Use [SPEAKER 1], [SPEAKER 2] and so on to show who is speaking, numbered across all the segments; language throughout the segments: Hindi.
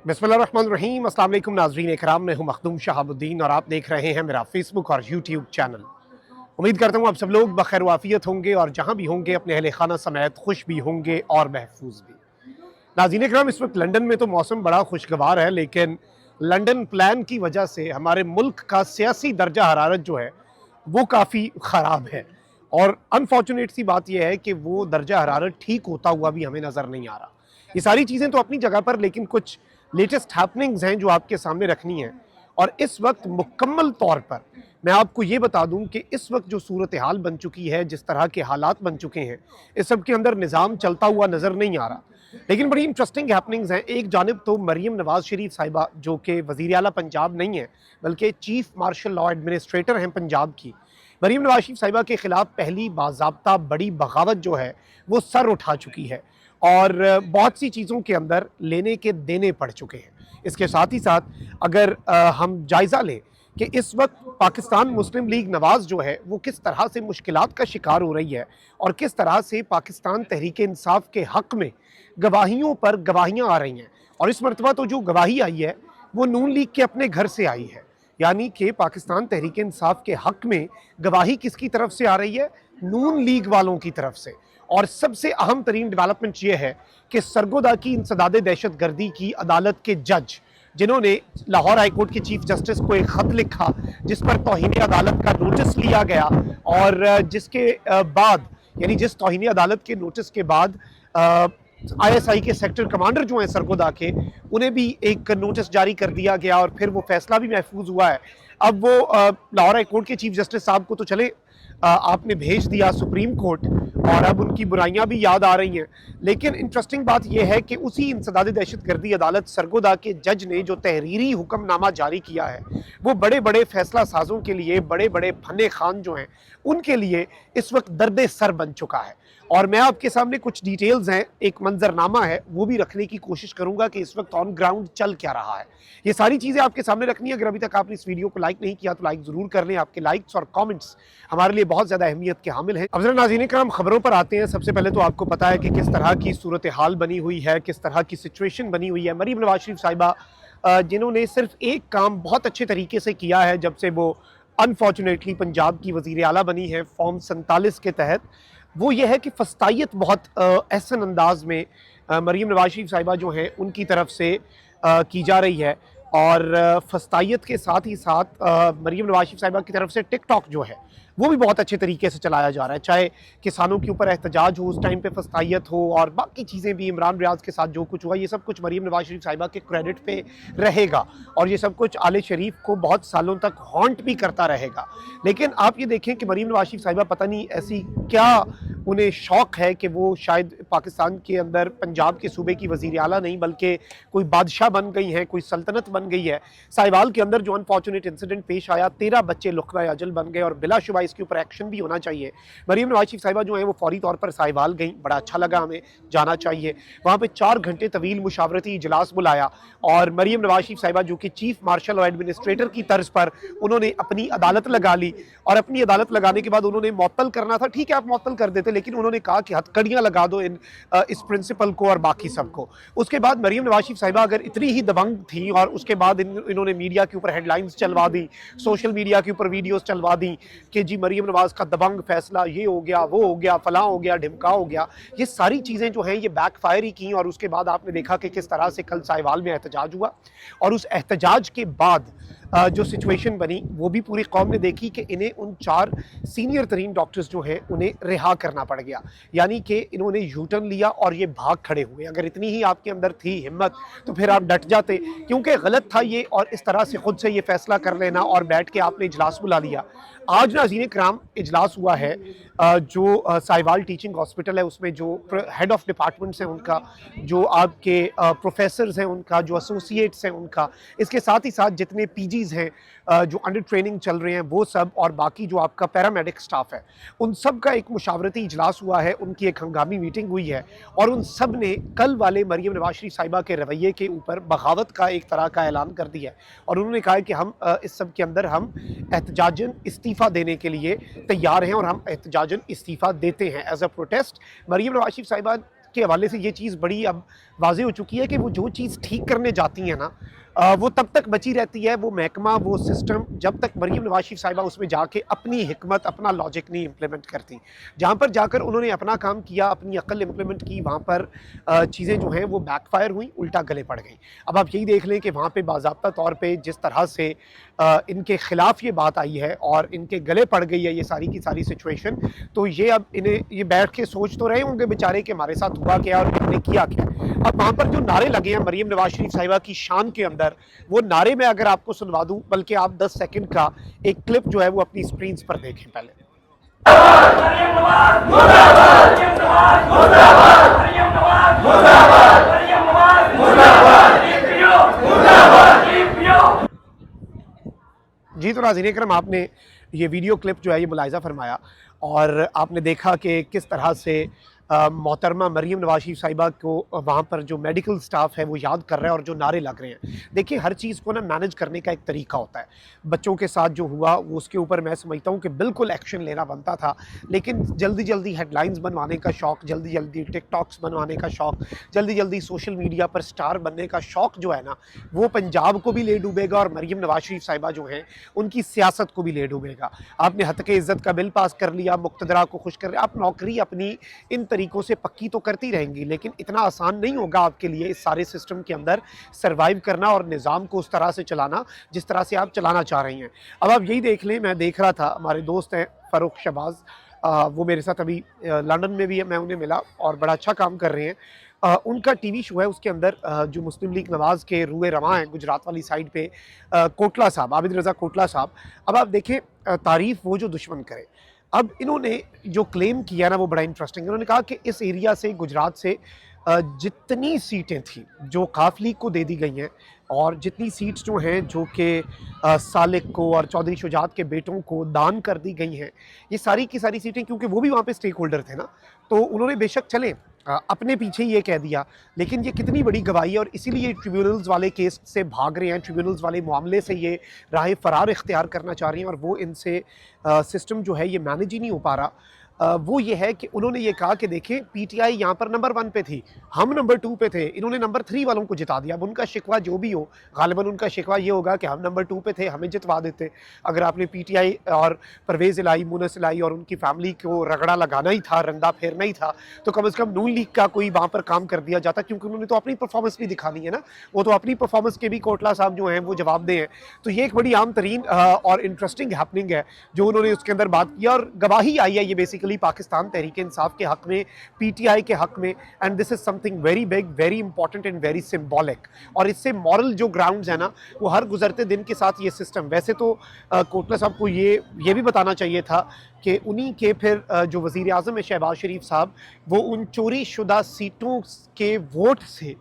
[SPEAKER 1] बिस्मिल्लाहिर्रहमानिर्रहीम। अस्सलाम वालेकुम नाज़रीन इकराम, मैं हूं मखदूम शहाबुद्दीन और आप देख रहे हैं मेरा फेसबुक और यूट्यूब चैनल। उम्मीद करता हूं आप सब लोग बखैर वाफियत होंगे और जहां भी होंगे अपने अहले खाना समेत खुश भी होंगे और महफूज भी। नाज़रीन इकराम, इस वक्त लंदन में तो मौसम बड़ा खुशगवार है, लेकिन लंदन प्लान की वजह से हमारे मुल्क का सियासी दर्जा हरारत जो है वो काफ़ी ख़राब है। और अनफॉर्चुनेट सी बात यह है कि वो दर्जा हरारत ठीक होता हुआ भी हमें नज़र नहीं आ रहा। ये सारी चीज़ें तो अपनी जगह पर, लेकिन कुछ लेटेस्ट हैपनिंग्स हैं जो आपके सामने रखनी है। और इस वक्त मुकम्मल तौर पर मैं आपको ये बता दूं कि इस वक्त जो सूरत हाल बन चुकी है, जिस तरह के हालात बन चुके हैं, इस सब के अंदर निज़ाम चलता हुआ नज़र नहीं आ रहा। लेकिन बड़ी इंटरेस्टिंग हैपनिंग्स हैं। एक जानिब तो मरीम नवाज शरीफ साहिबा, जो कि वज़ीर आला पंजाब नहीं है बल्कि चीफ मार्शल लॉ एडमिनिस्ट्रेटर हैं पंजाब की, मरीम नवाज शरीफ साहिबा के खिलाफ पहली बाज़ाब्ता बड़ी बगावत जो है वो सर उठा चुकी है और बहुत सी चीज़ों के अंदर लेने के देने पड़ चुके हैं। इसके साथ ही साथ अगर हम जायज़ा लें कि इस वक्त पाकिस्तान मुस्लिम लीग नवाज़ जो है वो किस तरह से मुश्किलात का शिकार हो रही है और किस तरह से पाकिस्तान तहरीक इंसाफ के हक़ में गवाहियों पर गवाहियाँ आ रही हैं। और इस मरतबा तो जो गवाही आई है वो नून लीग के अपने घर से आई है, यानी कि पाकिस्तान तहरीक इंसाफ के हक़ में गवाही किसकी तरफ से आ रही है? नून लीग वालों की तरफ से। और सबसे अहम तरीन डेवलपमेंट ये है कि सरगोदा की इंसदाद दहशत गर्दी की अदालत के जज, जिन्होंने लाहौर हाईकोर्ट के चीफ जस्टिस को एक ख़त लिखा जिस पर तौहीन अदालत का नोटिस लिया गया और जिसके बाद, यानी जिस तौहीन अदालत के नोटिस के बाद ISI के सेक्टर कमांडर जो हैं सरगोदा के, उन्हें भी एक नोटिस जारी कर दिया गया और फिर वो फैसला भी महफूज हुआ है। अब वो लाहौर हाई कोर्ट के चीफ जस्टिस साहब को तो चले आपने भेज दिया सुप्रीम कोर्ट और अब उनकी बुराइयां भी याद आ रही हैं। लेकिन इंटरेस्टिंग बात यह है कि उसी इंसदाद दहशत गर्दी अदालत सरगोदा के जज ने जो तहरीरी हुक्मनामा जारी किया है वो बड़े बड़े फैसला साजों के लिए, बड़े बड़े फन्ने खान जो हैं उनके लिए इस वक्त दर्द सर बन चुका है। और मैं आपके सामने कुछ डिटेल्स हैं, एक मंजरनामा है, वो भी रखने की कोशिश करूंगा कि इस वक्त ऑन ग्राउंड चल क्या रहा है। ये सारी चीज़ें आपके सामने रखनी है। अगर अभी तक आपने इस वीडियो को लाइक नहीं किया तो लाइक ज़रूर कर लें। आपके लाइक्स और कमेंट्स हमारे लिए बहुत ज़्यादा अहमियत के हामिल हैं। अब जरा नाज़रीन करम खबरों पर आते हैं। सबसे पहले तो आपको पता है कि किस तरह की सूरत हाल बनी हुई है, किस तरह की सिचुएशन बनी हुई है। मरीम नवाज शरीफ साहिबा, जिन्होंने सिर्फ एक काम बहुत अच्छे तरीके से किया है जब से वो अनफॉर्चुनेटली पंजाब की वज़ीर आला बनी है फॉर्म 47 के तहत, वो ये है कि फस्तायत बहुत एहसन अंदाज में मरीम नवाज शरीफ साहिबा जो हैं उनकी तरफ से की जा रही है। और फस्तायत के साथ ही साथ मरीम नवाज शरीफ साहिबा की तरफ से टिकटॉक जो है वो भी बहुत अच्छे तरीके से चलाया जा रहा है। चाहे किसानों के ऊपर एहतजाज हो, उस टाइम पे फस्तायत हो, और बाकी चीज़ें भी, इमरान रियाज के साथ जो कुछ हुआ, ये सब कुछ मरीम नवाज शरीफ साहिबा के क्रेडिट पे रहेगा और ये सब कुछ आले शरीफ को बहुत सालों तक हॉन्ट भी करता रहेगा। लेकिन आप ये देखें कि मरीम नवाज शरीफ साहिबा पता नहीं ऐसी क्या उन्हें शौक़ है कि वो शायद पाकिस्तान के अंदर पंजाब के सूबे की वज़ीर आला नहीं बल्कि कोई बादशाह बन गई हैं, कोई सल्तनत बन गई है। साहिवाल के अंदर जो अनफॉर्चुनेट इंसिडेंट पेश आया, 13 बच्चे लुक़मा अजल बन गए और बिलाशुबा इसके ऊपर एक्शन भी होना चाहिए। मरीम नवाज शरीफ साहिबा जो है वो फौरी तौर पर साहिवाल गई, बड़ा अच्छा लगा, हमें जाना चाहिए। वहाँ पे 4 घंटे तवील मुशावरती इजलास बुलाया और मरीम नवाज शरीफ साहिबा जो कि चीफ मार्शल और एडमिनिस्ट्रेटर की तर्ज पर उन्होंने अपनी अदालत लगा ली और अपनी अदालत लगाने के बाद उन्होंने मुअत्तल करना था, ठीक है आप मुअत्तल कर देते, लेकिन उन्होंने कहा कि हथकड़ियाँ लगा दो इस प्रिंसिपल को और बाकी सबको। उसके बाद मरीम नवाज शरीफ साहिबा अगर इतनी ही दबंग थी और उसके बाद इन्होंने मीडिया के ऊपर हेडलाइंस चलवा दी, सोशल मीडिया के ऊपर वीडियोस चलवा दी कि जी मरीम नवाज का दबंग फैसला, ये हो गया, वो हो गया, फलां हो गया, ढिमका हो गया, ये सारी चीज़ें जो हैं ये बैकफायर ही की। और उसके बाद आपने देखा कि किस तरह से कल साहिवाल में एहतजाज हुआ और उस एहतजाज के बाद जो सिचुएशन बनी वो भी पूरी कौम ने देखी कि इन्हें उन 4 सीनियर तरीन डॉक्टर्स जो हैं उन्हें रिहा करना पड़ गया, यानी कि इन्होंने यूटर्न लिया और ये भाग खड़े हुए। अगर इतनी ही आपके अंदर थी हिम्मत तो फिर आप डट जाते, क्योंकि गलत था ये, और इस तरह से खुद से ये फैसला कर लेना और बैठ के आपने इजलास बुला लिया। आज नाज़रीन कराम इजलास हुआ है जो साहिवाल टीचिंग हॉस्पिटल है, उसमें जो हेड ऑफ डिपार्टमेंट्स हैं उनका, जो आपके प्रोफेसर्स हैं उनका, जो एसोसिएट्स हैं उनका, इसके साथ ही साथ जितने पीजीज हैं जो अंडर ट्रेनिंग चल रहे हैं वो सब, और बाकी जो आपका पैरामेडिक स्टाफ है, उन सब का एक मुशावरती इजलास हुआ है, उनकी एक हंगामी मीटिंग हुई है और उन सब ने कल वाले मरीम नवाज शरीफ साहिबा के रवैये के ऊपर बगावत का एक तरह का ऐलान कर दिया है। और उन्होंने कहा है कि हम इस सब के अंदर हम एहतजाजन इस्तीफ़ा देने के लिए तैयार हैं और हम एहतजाजन इस्तीफ़ा देते हैं as a protest. Maryam Nawaz Sharif साहिबा के हवाले से ये चीज़ बड़ी अब वाज़े हो चुकी है कि वो जो चीज़ ठीक करने जाती है ना, वो तब तक बची रहती है, वो महकमा, वो सिस्टम, जब तक मरीम नवाज शरीफ साहिबा उसमें जाके अपनी हिकमत, अपना लॉजिक नहीं इम्प्लीमेंट करती। जहाँ पर जाकर उन्होंने अपना काम किया, अपनी अक्ल इम्प्लीमेंट की, वहाँ पर चीज़ें जो हैं वो बैकफायर हुई, उल्टा गले पड़ गई। अब आप यही देख लें कि वहाँ पे बाज़ाब्ता तौर पे जिस तरह से इनके ख़िलाफ़ ये बात आई है और इनके गले पड़ गई है ये सारी की सारी सिचुएशन, तो ये अब इन्हें ये बैठ के सोच तो रहे होंगे बेचारे कि हमारे साथ हुआ क्या और हमने किया क्या। अब वहाँ पर जो नारे लगे हैं मरीम नवाज शरीफ साहिबा की शान के अंदर, वो नारे मैं अगर आपको सुनवा दूं, बल्कि आप 10 सेकंड का एक क्लिप जो है वो अपनी स्क्रीन पर देखें पहले। जी तो नाज़रीन करम, आपने ये वीडियो क्लिप जो है ये मुलाहिज़ा फरमाया और आपने देखा कि किस तरह से मोहतरमा मरीम नवाज शरीफ साहिबा को वहाँ पर जो मेडिकल स्टाफ है वो याद कर रहा है और जो नारे लग रहे हैं। देखिए, हर चीज़ को ना मैनेज करने का एक तरीका होता है। बच्चों के साथ जो हुआ वो उसके ऊपर मैं समझता हूँ कि बिल्कुल एक्शन लेना बनता था, लेकिन जल्दी जल्दी हेडलाइंस बनवाने का शौक़, जल्दी जल्दी टिकटॉक्स बनवाने का शौक़, जल्दी जल्दी सोशल मीडिया पर स्टार बनने का शौक़ जो है ना, वो पंजाब को भी ले डूबेगा और मरीम नवाज शरीफ साहिबा जो हैं उनकी सियासत को भी ले डूबेगा। आपने हत्के इज़्ज़त का बिल पास कर लिया, मुक़्तदरा को खुश कर लिया, आप नौकरी अपनी इन तरीक़ों से पक्की तो करती रहेंगी, लेकिन इतना आसान नहीं होगा आपके लिए इस सारे सिस्टम के अंदर सर्वाइव करना और निज़ाम को उस तरह से चलाना जिस तरह से आप चलाना चाह रही हैं। अब आप यही देख लें, मैं देख रहा था हमारे दोस्त हैं फ़ारूक शहबाज, वो मेरे साथ अभी लंदन में भी है, मैं उन्हें मिला और बड़ा अच्छा काम कर रहे हैं। उनका टीवी शो है, उसके अंदर जो मुस्लिम लीग नवाज़ के रूए रवां हैं गुजरात वाली साइड पे, कोटला साहब, आबिद रज़ा कोटला साहब। अब आप देखें, तारीफ़ वो जो दुश्मन करे। अब इन्होंने जो क्लेम किया ना वो बड़ा इंटरेस्टिंग है। इन्होंने कहा कि इस एरिया से, गुजरात से जितनी सीटें थी जो काफ लीग को दे दी गई हैं और जितनी सीट्स जो हैं जो कि सालिक को और चौधरी शुजात के बेटों को दान कर दी गई हैं, ये सारी की सारी सीटें, क्योंकि वो भी वहाँ पे स्टेक होल्डर थे ना, तो उन्होंने बेशक चलें अपने पीछे ये कह दिया, लेकिन ये कितनी बड़ी गवाही है और इसीलिए ट्रिब्यूनल्स वाले केस से भाग रहे हैं, ट्रिब्यूनल्स वाले मामले से ये राह फ़रार इख्तियार करना चाह रही हैं और वो इनसे सिस्टम जो है ये मैनेज ही नहीं हो पा रहा। वो ये है कि उन्होंने ये कहा कि देखें, पीटीआई यहाँ पर नंबर 1 पे थी, हम नंबर 2 पे थे, इन्होंने नंबर 3 वालों को जिता दिया। अब उनका शिकवा जो भी हो, गालिबन उनका शिकवा ये होगा कि हम नंबर 2 पे थे, हमें जितवा देते। अगर आपने पीटीआई और परवेज़ इलाही, मुनस इलाही और उनकी फैमिली को रगड़ा लगाना ही था, रंदा फेरना ही था, तो कम से कम नून लीग का कोई वहाँ पर काम कर दिया जाता, क्योंकि उन्होंने तो अपनी परफॉर्मेंस भी दिखानी है ना, वो तो अपनी परफॉर्मेंस के भी कोटला साहब जो हैं वो जवाबदेह हैं। तो ये एक बड़ी आम तरीन और इंटरेस्टिंग हैपनिंग है जो उन्होंने उसके अंदर बात की और गवाही आई है ये बेसिकली पाकिस्तान तहरीक इंसाफ के हक में, पीटीआई के हक में, and this is something very big, very important and very symbolic. और इससे मॉरल जो ग्राउंड्स है ना, वो हर गुजरते दिन के साथ ये सिस्टम, वैसे तो कोटला साहब को ये भी बताना चाहिए था कि उन्हीं के फिर जो वज़ीर आज़म है शहबाज शरीफ साहब, वो उन चोरी शुदा सीटों के वोट से,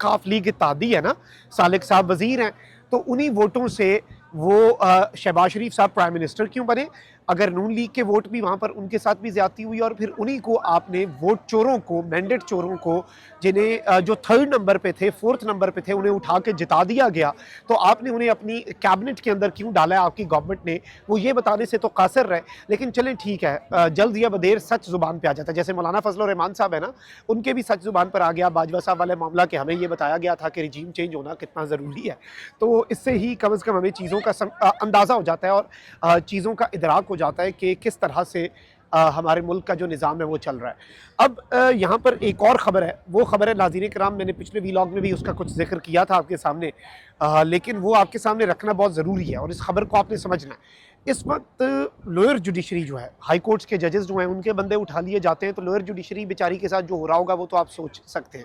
[SPEAKER 1] काफ लीग इत्तेहादी है ना, सालिक साहब वज़ीर हैं, तो उन्हीं वोटों से वो शहबाज शरीफ साहब प्राइम मिनिस्टर क्यों बने? अगर नून लीग के वोट भी वहाँ पर उनके साथ भी ज़्यादती हुई और फिर उन्हीं को आपने वोट चोरों को, मैंडेट चोरों को, जिन्हें जो 3rd नंबर पे थे, 4th नंबर पे थे, उन्हें उठा के जिता दिया गया, तो आपने उन्हें अपनी कैबिनेट के अंदर क्यों डाला है आपकी गवर्नमेंट ने? वो ये बताने से तो कासिर रहे। लेकिन चलें ठीक है, जल्द या बदेर सच ज़ुबान पर आ जाता है। जैसे मौलाना फजल रहमान साहब है ना, उनके भी सच ज़ुबान पर आ गया बाजवा साहब वाले मामला कि हमें ये बताया गया था कि रिजीम चेंज होना कितना ज़रूरी है। तो इससे ही कम से कम हमें चीज़ों का अंदाज़ा हो जाता है और चीज़ों का इदराक हो जाता है कि किस तरह से हमारे मुल्क का जो निज़ाम है वो चल रहा है। अब यहाँ पर एक और ख़बर है, वो ख़बर है नाज़रीन किराम, मैंने पिछले व्लॉग में भी उसका कुछ जिक्र किया था आपके सामने, लेकिन वो आपके सामने रखना बहुत ज़रूरी है और इस खबर को आपने समझना है। इस वक्त लोअर जुडिशरी जो है, हाई कोर्ट्स के जजेस जो हैं उनके बंदे उठा लिए जाते हैं, तो लोअर जुडिशरी बेचारी के साथ जो हो रहा होगा वो तो आप सोच सकते हैं।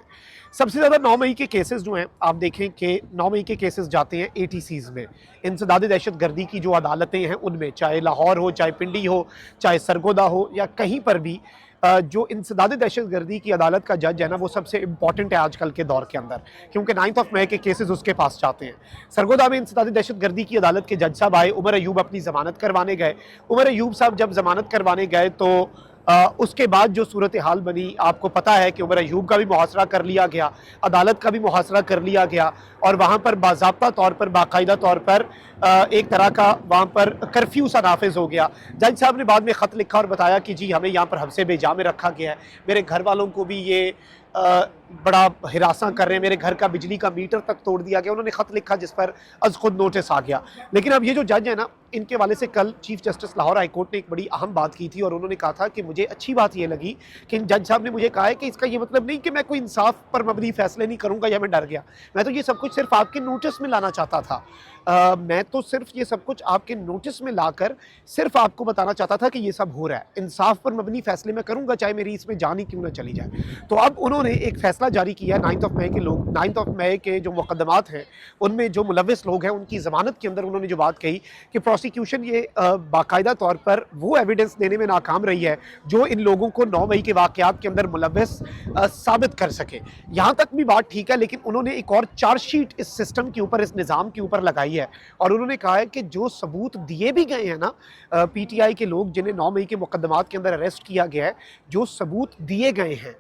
[SPEAKER 1] सबसे ज़्यादा 9 मई के केसेस जो हैं, आप देखें कि 9 मई के केसेस जाते हैं एटीसीज़ में, इंसदाद दहशत गर्दी की जो अदालतें हैं उनमें, चाहे लाहौर हो, चाहे पिंडी हो, चाहे सरगोदा हो या कहीं पर भी जो इंसदाद दहशत गर्दी की अदालत का जज है ना, वो सबसे इंपॉर्टेंट है आजकल के दौर के अंदर, क्योंकि 9 मई के केसेस उसके पास जाते हैं। सरगोदा में इंसदाद दहशत गर्दी की अदालत के जज साहब आए, उमर अयूब अपनी ज़मानत करवाने गए। उमर अयूब साहब जब ज़मानत करवाने गए तो उसके बाद जो सूरत हाल बनी, आपको पता है कि उमर अयूब का भी मुहासरा कर लिया गया, अदालत का भी मुहासरा कर लिया गया और वहाँ पर बाज़ाब्ता तौर पर, बाकायदा तौर पर एक तरह का वहाँ पर कर्फ्यू सा नाफिज हो गया। जज साहब ने बाद में ख़त लिखा और बताया कि जी हमें यहाँ पर हब्से बेजा में रखा गया है, मेरे घर वालों को भी ये बड़ा हिरासा कर रहे हैं, मेरे घर का बिजली का मीटर तक तोड़ दिया गया। उन्होंने ख़त लिखा जिस पर अज खुद नोटिस आ गया। लेकिन अब ये जो जज है ना, इनके वाले से कल chief justice Lahore high court ने एक बड़ी अहम बात की थी और उन्होंने कहा था कि मुझे अच्छी बात ये लगी कि इन जज साहब ने मुझे कहा है कि इसका ये मतलब नहीं कि मैं कोई इंसाफ पर मबनी फैसले नहीं करूंगा या मैं डर गया। मैं तो ये सब कुछ सिर्फ आपके नोटिस में लाना चाहता था। मैं तो सिर्फ ये सब कुछ आपके नोटिस में लाकर सिर्फ आपको बताना चाहता था कि ये सब हो रहा है। इंसाफ पर मबनी फैसले मैं करूंगा चाहे मेरी इसमें जान ही क्यों ना चली जाए। तो अब उन्होंने एक फैसला जारी किया है 9 मई के जो मुकदमात हैं उनमें जो मुलविस लोग हैं उनकी ज़मानत के अंदर उन्होंने जो बात कही कि प्रोसिक्यूशन ये बाकायदा तौर पर वो एविडेंस देने में नाकाम रही है जो इन लोगों को 9 मई के वाक़यात के अंदर मुलविस साबित कर सके। यहाँ तक भी बात ठीक है, लेकिन उन्होंने एक और चार्जशीट इस सिस्टम के ऊपर, इस निज़ाम के ऊपर लगाई है और उन्होंने कहा है कि जो सबूत दिए भी गए हैं ना पीटीआई के लोग जिन्हें 9 मई के मुकदमात के अंदर अरेस्ट किया गया है, जो सबूत दिए गए हैं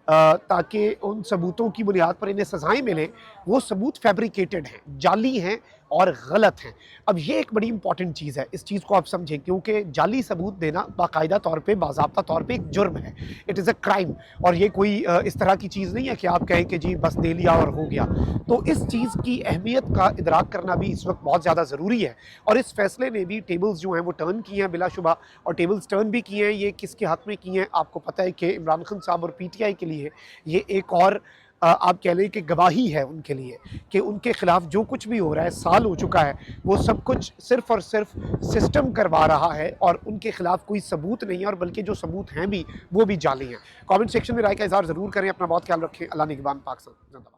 [SPEAKER 1] ताकि उन सबूतों की बुनियाद पर इन्हें सजाएं मिलें, वो सबूत फैब्रिकेटेड हैं, जाली हैं और गलत हैं। अब ये एक बड़ी इंपॉर्टेंट चीज़ है, इस चीज़ को आप समझें, क्योंकि जाली सबूत देना बाकायदा तौर पे, बाज़ाब्ता तौर पे एक जुर्म है। It is a crime. और ये कोई इस तरह की चीज़ नहीं है कि आप कहें कि जी बस दे लिया और हो गया। तो इस चीज़ की अहमियत का इदराक करना भी इस वक्त बहुत ज़्यादा ज़रूरी है। और इस फैसले ने भी टेबल्स जो हैं वो टर्न किए हैं बिलाशुबा, और टेबल्स टर्न भी किए हैं। ये किसके हक़ में किए हैं? आपको पता है कि इमरान खान साहब और पीटीआई के लिए ये एक और आप कह लें कि गवाही है उनके लिए कि उनके खिलाफ जो कुछ भी हो रहा है, साल हो चुका है, वो सब कुछ सिर्फ और सिर्फ सिस्टम करवा रहा है और उनके खिलाफ कोई सबूत नहीं है, और बल्कि जो सबूत हैं भी वो भी जाली हैं। कमेंट सेक्शन में राय का इज़हार ज़रूर करें। अपना बहुत ख्याल रखें। अल्लाह निगहबान। पाक जिंदाबाद।